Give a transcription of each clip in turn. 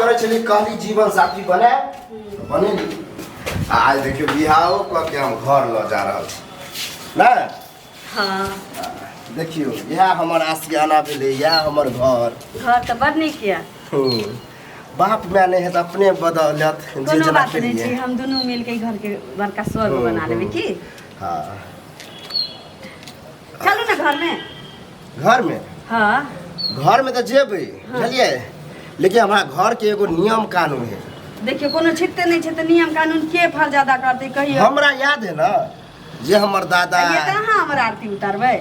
करे चली कहली जीवन साथी बने बने आज देखियो बिहाओ क के हम घर ल जा रहल छी ना। हाँ देखियो यह हमर आसियाना भेले, यह हमर घर। घर तो बड़ नीक किया। बाप मैं नहीं है तो अपने बदौलत जे जना के लिए हम दोनों मिल के घर के बड़का स्वर्ग बना लेबे की। हां चलो ना घर में। घर में हाँ घर में तो जेबे बुझलिए, लेकिन हमारा घर के एगो नियम कानून है। देखियो कोनो छिते नहीं छिते नियम कानून के फल ज्यादा करते कहियो। हमरा याद है ना जे हमर दादा ये कहां हमर आरती उतारबे।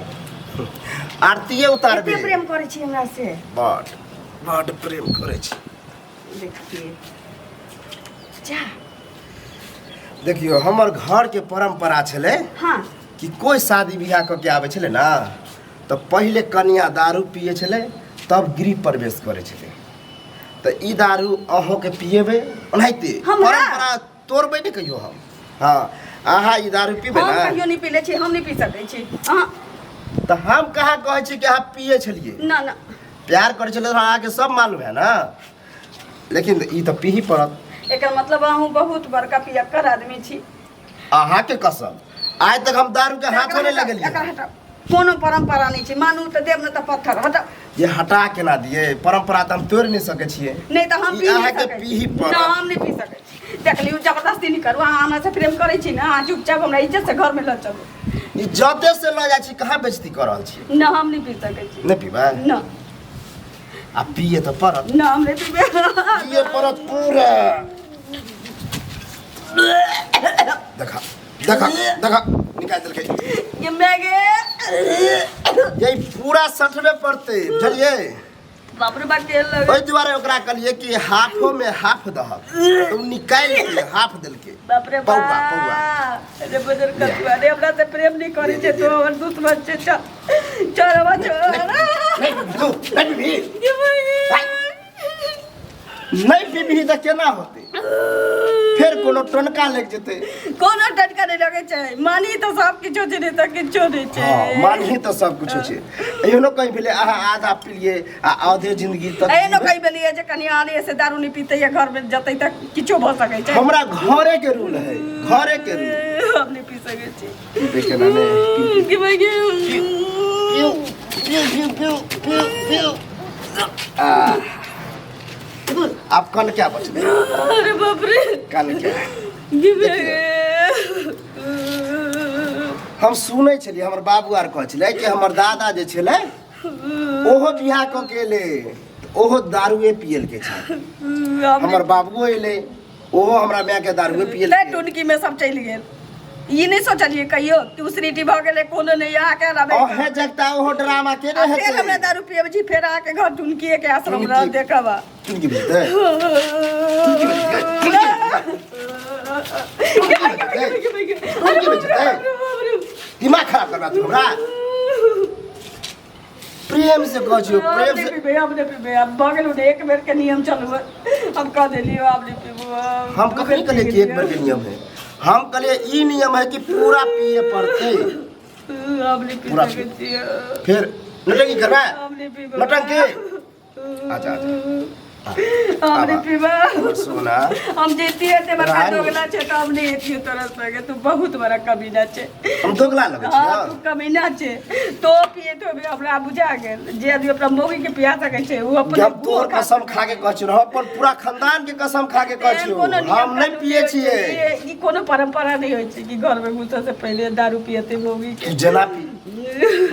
आरती उतारबे। कितना प्रेम करे छी हमरा से। बड़ प्रेम करे छी। देखिए जा देखियो हमर घर के परंपरा छले। हाँ कि कोई शादी बियाह क के आवे छले ना तो पहले कन्या दारू पिए छले तब गृह प्रवेश करे छले। तो ई दारू अहों के पिएबे ओनाइते परंपरा तोड़बे नहीं कहियो हम। हां आहा ई दारू पीबे ना। हम कहियो नहीं पीले छी, हम नहीं पी सकै छी। हां तो हम कहा कहे छी कि आप पिए छलिए ना ना प्यार करे छले तो आके सब मालूम है ना, लेकिन ई तो पीही पड़त। एकर मतलब अहूँ बहुत बड़का पियक्कर आदमी छी। आहा के कसम आज तक हम दारू के हाथों नहीं लगलिए। कोनो परंपरा नहीं छी, मानू तो देव न तो पत्थर हटा। ये हटा के ना दिए, परंपरा तो हम तोड़ नहीं सके छिए। नहीं तो हम पी नहीं के पीही सके। ना हम नहीं पी सके छी। देख लियो जबरदस्ती नहीं करू, अहाँ हमरा से प्रेम करे छी ना, चुपचाप हमरा इज्जत से घर में ल चलू। इज्जते से ल जा छी, कहां बेइज्जती कर रहल छी। ना हम नहीं पी सके छी। नहीं पीबा ना आ पिए तो परत। ना हम नहीं पीबे। पिए परत पूरा। देखा देखा देखा निकाल दल के ये मैगे यही पूरा सठवे पड़ते बुझलिए। बाप रे बाप के लगे। ओइ दुआरे ओकरा कहलिए कि हाफो में हाफ दह तुम निकाल के हाफ दल के। बाप रे पौवा बाप अरे बदर कतुआ रे हमरा से प्रेम नहीं करे छे तो और दूत बच्चे चल चल बा चल नहीं भी ये मैगे नहीं पीबी तो केना होते, फिर कोनो टनका लग जेते। कोनो टटका नहीं लगे छे, मानी तो सब किछो छे नहीं तो किछो नहीं छे। हां मानी तो सब कुछ छे। एहनो कहीं भेले आहा आधा पीलिए आ आधे जिंदगी तक एहनो कहीं भेलिए जे कनी आले से दारू नहीं पीते या घर में जतै तक किछो भ सकै छे। हमरा घरे के रूल है, घरे के रूल। हम नहीं पी सकै छी। देखे ना ने कि मैगे पियो पियो पियो पियो पियो। आप कल क्या बच गए? अरे बाप रे कल क्या कि मैगे हम सुनै छलिए हमर बाबू आर कहै छले कि हमर दादा जे छले ओहो बियाह क के ले ओहो दारूए पियल के छै। हमर बाबू एले ओहो हमरा माय के दारूए पियल के। टुनकी में सब चल गेल। ये नहीं सोचलिए कहियो कि उसरीटी भ गेले कोनो नहीं आ के लाबे। ओहे जगता ओहो ड्रामा के रहे फिर हमरा दारू पियब जी फिर आके घर टुनकी के आश्रम रह देखबा। टुनकी भेजते दिमाग खराब करबा तू हमरा। प्रेम से कहजियो प्रेम से पीबे अब नहीं पीबे अब बगल में एक बेर के नियम चलबे हम कह देलियो अब नहीं पीबो। हम कखनी कहले कि एक बेर के नियम है, हम कहले ई नियम है कि पूरा पिए पड़ते। अब नहीं पी सकै छी। फिर नटंकी करबा अब नहीं पीबो। नटंकी आजा आजा हम नहीं पीबा। सोना हम जेती है ते बड़ा दोगला छे तो हम नहीं एती तरस लगे तू बहुत बड़ा कमीना छे। हम दोगला लगे छी। हां तू कमीना छे तो पिए तो भी हमरा बुझा गेल जे आदमी अपना मौगी के पिया सके छे वो अपन। हम तोर कसम खा के कहै छी, अपन पूरा खानदान के कसम खा के कहै छी हम नहीं पिए छिए। ई कोनो परंपरा नहीं होय छे कि घर में घुसे से पहले दारू पियते मौगी के। जना पी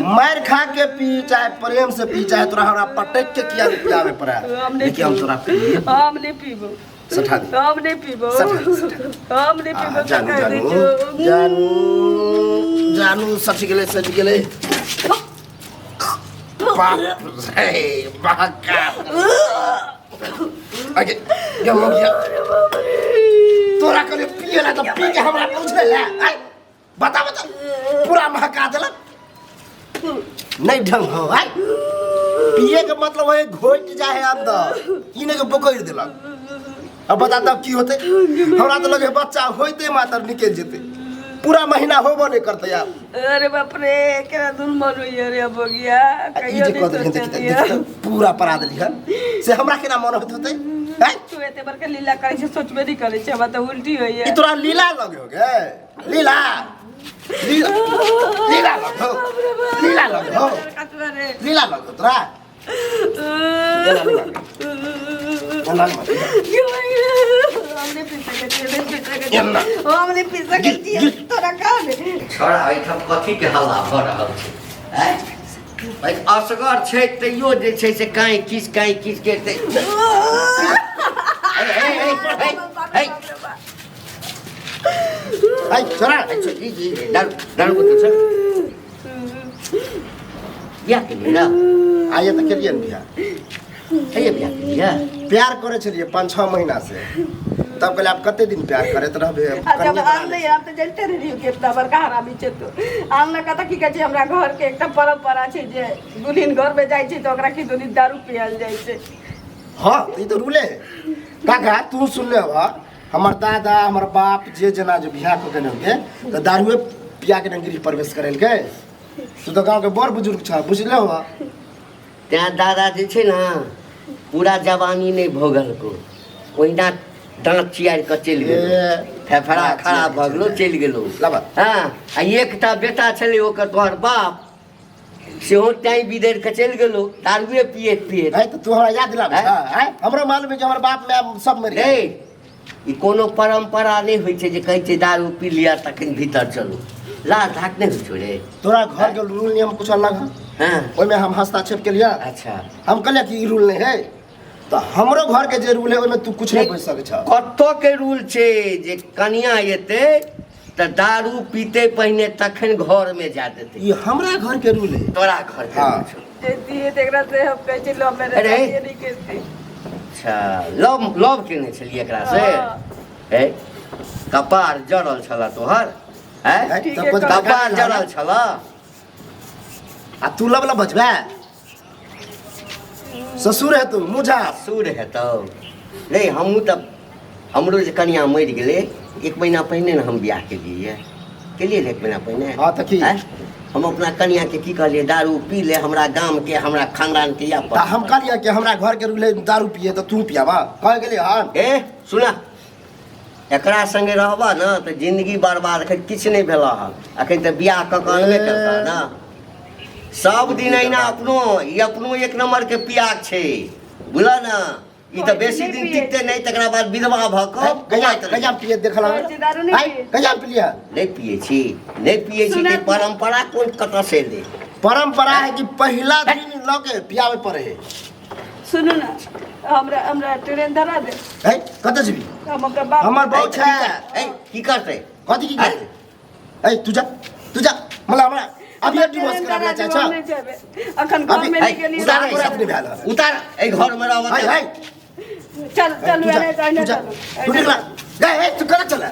मार खा के पी चाहे प्रेम से पी चाहे तोरा हमरा पटक के किया पियावे पड़ा लेकिन हम तोरा पी हम नहीं पीबो। सठा दे हम नहीं पीबो। हम नहीं पीबो। जानू जानू जानू जानू सच गेले बाप रे बाका आगे ये हो गया तोरा कने पिएला तो पी के हमरा पूछले ला बता बता पूरा महका देला नहीं ढंग हो आई पिए के मतलब है घोट जाए अंदर इने के पकड़ देलक। अब बता तब की होते हमरा तो लगे बच्चा होते मात्र निकल जेते पूरा महीना होबो नहीं करते यार। अरे बाप रे केना दुन मन होय रे बगिया कहियो नहीं सोचते पूरा परा देली हन से हमरा केना मन होत होते हैं? तू एते बर के लीला करे छै सोचबे नहीं करे छै हमरा तो उल्टी होई ई है तोरा लीला लगे हो गे लीला लीला लीला लगे हो लीला लगे हो लीला लगे हो तोरा हमने पिसा के दिया तोरा का दे छोड़ा एहिठाम कथी के हल्ला भऽ रहल छै हैं? भाई असगर छै तैयो जे छै से काई किस के ते आई छोरा दारू बोतल छै बियाह के लिए ना आइए तो केलिए न बियाह है बियाह के लिए प्यार करे छलिए 5-6 महीना से तब कहले आप कते दिन प्यार करत रहबे अच्छा अब आनले आप तो जानते रही हो कितना बड़का हरामी छै तो आनले कथा की कहै छै हमरा घर के एकटा परंपरा छै जे दुल्हन घर में जाइ छै तो ओकरा की दुल्हन दारू पियल जाइ छै हां ई तो रूले काका तू सुन ले बा हमर दादा हमर बाप जे जना जो बियाह को केने के तो दारूए पिया के गृह प्रवेश करेल के तू तो गांव के बड़ बुजुर्ग छ बुझले हो त्या दादा जे छै ना पूरा जवानी नहीं भोगल को ओहिना दांत चियार के चलि गेल फेफड़ा खराब भऽ गेलो चलि गेलो लाबा हाँ आ एकटा बेटा छलै ओकर तोहर बाप सेहो टाइ बिदैर के चलि गेलो दारुए पिए पिए है तो तू हमरा याद दिला है हमरो मालूम है कि हमर बाप में सब मर रे गए ई कोनो परंपरा नहीं होइ छै जे कहै छै दारू पी लिया तखन भीतर चलू लाज धाक नहीं होइ छै रे तोरा घर के रूल नियम कुछ अलग है हाँ ओइ में हम हस्ताक्षेप के लिया अच्छा हम कहले कि ई रूल नहीं है तो हमरो घर के जे रूल है ओइ में तू कुछ नहीं बोल सकै छ कतो के रूल छै जे कनिया एते त दारू पीते पहिने तखन घर में जा देते ई हमरा घर के रूल है तोरा घर के हाँ। रूल छौ। जे दिए तेकरा से हम कहै छै लो मेरे अरे। ये नहीं कहते अच्छा लव केने छलिए एकरा से है कपार जड़ल छला तोहर है ठीक तब है, कुछ कपार जड़ल छला आ तू लब बचबे ससुर है तू मुझा सूर हेतौ रे हमहूँ तब हमरो जे कनिया मरि गेलै 1 महीना पहिने ने हम बियाह केलिए रे 1 महीना पहिने हाँ, तऽ की? हैं? हम अपना कनिया के की कहलिए दारू पी ले हमरा गाम के हमरा खानदान के या ता हम कहलिए कि हमरा घर के रूल है दारू पिए तो तू पियाबा कह गेली हां ए सुना एकरा संगे रहबा ना तो जिंदगी बर्बाद किछु नहीं भेला हँ अखन तऽ बियाह कऽ कऽ अनबे करता ना सब दिन अहिना अपनो ई अपनो 1 नंबर के पियाक छै बुझल ना ई तऽ बेसी दिन टिकते नहीं तकरा बाद विधवा भऽ कऽ गया पिए देखला दारू नहीं आई पिए। गया पिलिया नहीं पिए छी नहीं पिए छी के परंपरा कोन कतऽ से ले परंपरा है कि पहला दिन लगे पियावे पड़े है सुनो ना हमरा ट्रेन धरा दे है कत जेबी हम ओकरा बाप हमर बहुत छै ए की करते कथी की करते ए तू जा मला हमरा अभी डिवोर्स कराबे चाचा अखन घर में नहीं गेली उतार रात में भेल उतार ए घर में रहबा हाय हाय चल चल तू जा मैंने जाने तू जा तू निकला गए तू करा चला